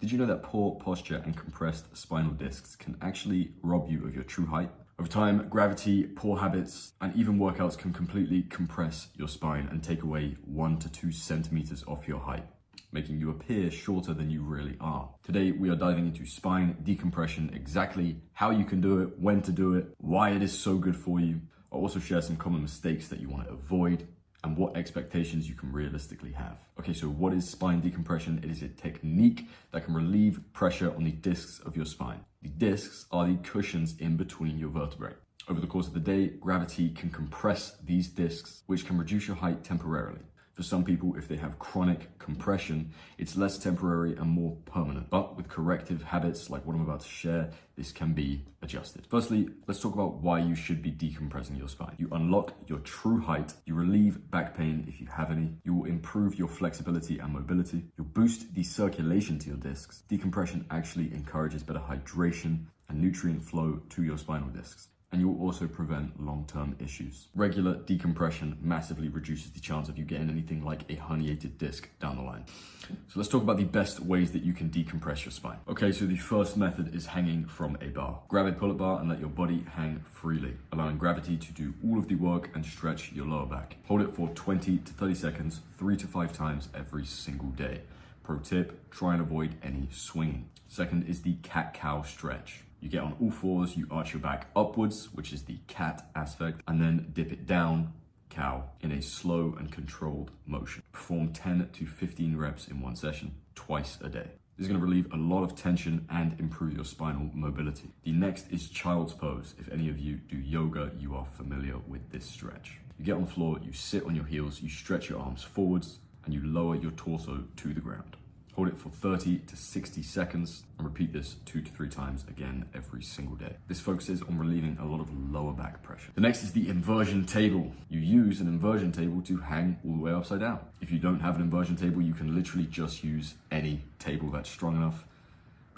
Did you know that poor posture and compressed spinal discs can actually rob you of your true height? Over time, gravity, poor habits, and even workouts can completely compress your spine and take away 1 to 2 centimeters off your height, making you appear shorter than you really are. Today, we are diving into spine decompression, exactly how you can do it, when to do it, why it is so good for you. I'll also share some common mistakes that you want to avoid and what expectations you can realistically have. Okay, so what is spine decompression? It is a technique that can relieve pressure on the discs of your spine. The discs are the cushions in between your vertebrae. Over the course of the day, gravity can compress these discs, which can reduce your height temporarily. For some people, if they have chronic compression, it's less temporary and more permanent. But with corrective habits like what I'm about to share, this can be adjusted. Firstly, let's talk about why you should be decompressing your spine. You unlock your true height, you relieve back pain if you have any, you will improve your flexibility and mobility, you'll boost the circulation to your discs. Decompression actually encourages better hydration and nutrient flow to your spinal discs. And you will also prevent long-term issues. Regular decompression massively reduces the chance of you getting anything like a herniated disc down the line. So let's talk about the best ways that you can decompress your spine. Okay, so the first method is hanging from a bar. Grab a pull-up bar and let your body hang freely, allowing gravity to do all of the work and stretch your lower back. Hold it for 20 to 30 seconds, 3 to 5 times every single day. Pro tip, try and avoid any swinging. Second is the cat-cow stretch. You get on all fours, you arch your back upwards, which is the cat aspect, and then dip it down, cow, in a slow and controlled motion. Perform 10 to 15 reps in one session, twice a day. This is going to relieve a lot of tension and improve your spinal mobility. The next is child's pose. If any of you do yoga, you are familiar with this stretch. You get on the floor, you sit on your heels, you stretch your arms forwards, and you lower your torso to the ground. Hold it for 30 to 60 seconds and repeat this 2 to 3 times again every single day. This focuses on relieving a lot of lower back pressure. The next is the inversion table. You use an inversion table to hang all the way upside down. If you don't have an inversion table, you can literally just use any table that's strong enough.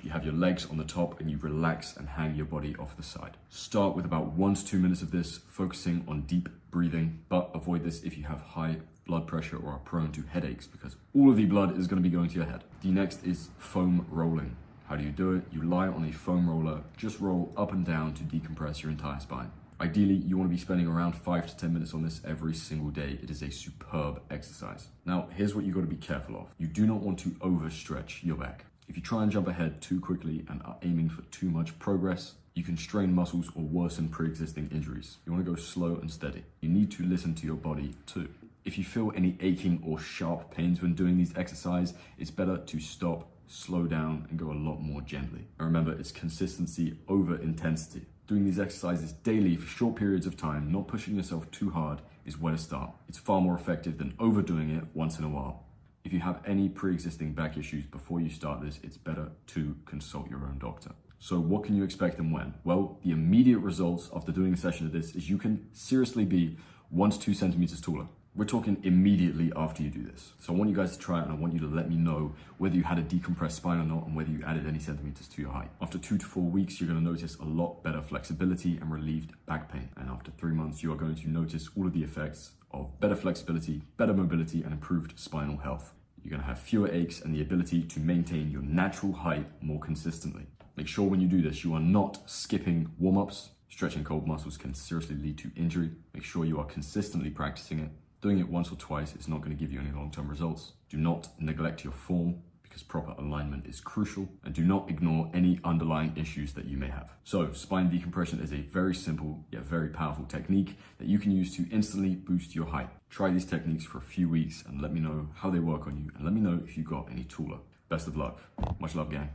You have your legs on the top and you relax and hang your body off the side. Start with about 1 to 2 minutes of this, focusing on deep breathing, but avoid this if you have high blood pressure or are prone to headaches, because all of the blood is going to be going to your head. The next is foam rolling. How do you do it? You lie on a foam roller, just roll up and down to decompress your entire spine. Ideally, you want to be spending around 5 to 10 minutes on this every single day. It is a superb exercise. Now, here's what you've got to be careful of. You do not want to overstretch your back. If you try and jump ahead too quickly and are aiming for too much progress, you can strain muscles or worsen pre-existing injuries. You want to go slow and steady. You need to listen to your body too. If you feel any aching or sharp pains when doing these exercises, it's better to stop, slow down, and go a lot more gently. And remember, it's consistency over intensity. Doing these exercises daily for short periods of time, not pushing yourself too hard, is where to start. It's far more effective than overdoing it once in a while. If you have any pre-existing back issues before you start this, it's better to consult your own doctor. So what can you expect and when? Well, the immediate results after doing a session of this is you can seriously be 1 to 2 centimeters taller. We're talking immediately after you do this. So I want you guys to try it and I want you to let me know whether you had a decompressed spine or not and whether you added any centimeters to your height. After 2 to 4 weeks, you're going to notice a lot better flexibility and relieved back pain. And after 3 months, you are going to notice all of the effects of better flexibility, better mobility, and improved spinal health. You're going to have fewer aches and the ability to maintain your natural height more consistently. Make sure when you do this, you are not skipping warm-ups. Stretching cold muscles can seriously lead to injury. Make sure you are consistently practicing it. Doing it once or twice is not going to give you any long-term results. Do not neglect your form because proper alignment is crucial, and do not ignore any underlying issues that you may have. So spine decompression is a very simple yet very powerful technique that you can use to instantly boost your height. Try these techniques for a few weeks and let me know how they work on you, and let me know if you got any taller. Best of luck. Much love, gang.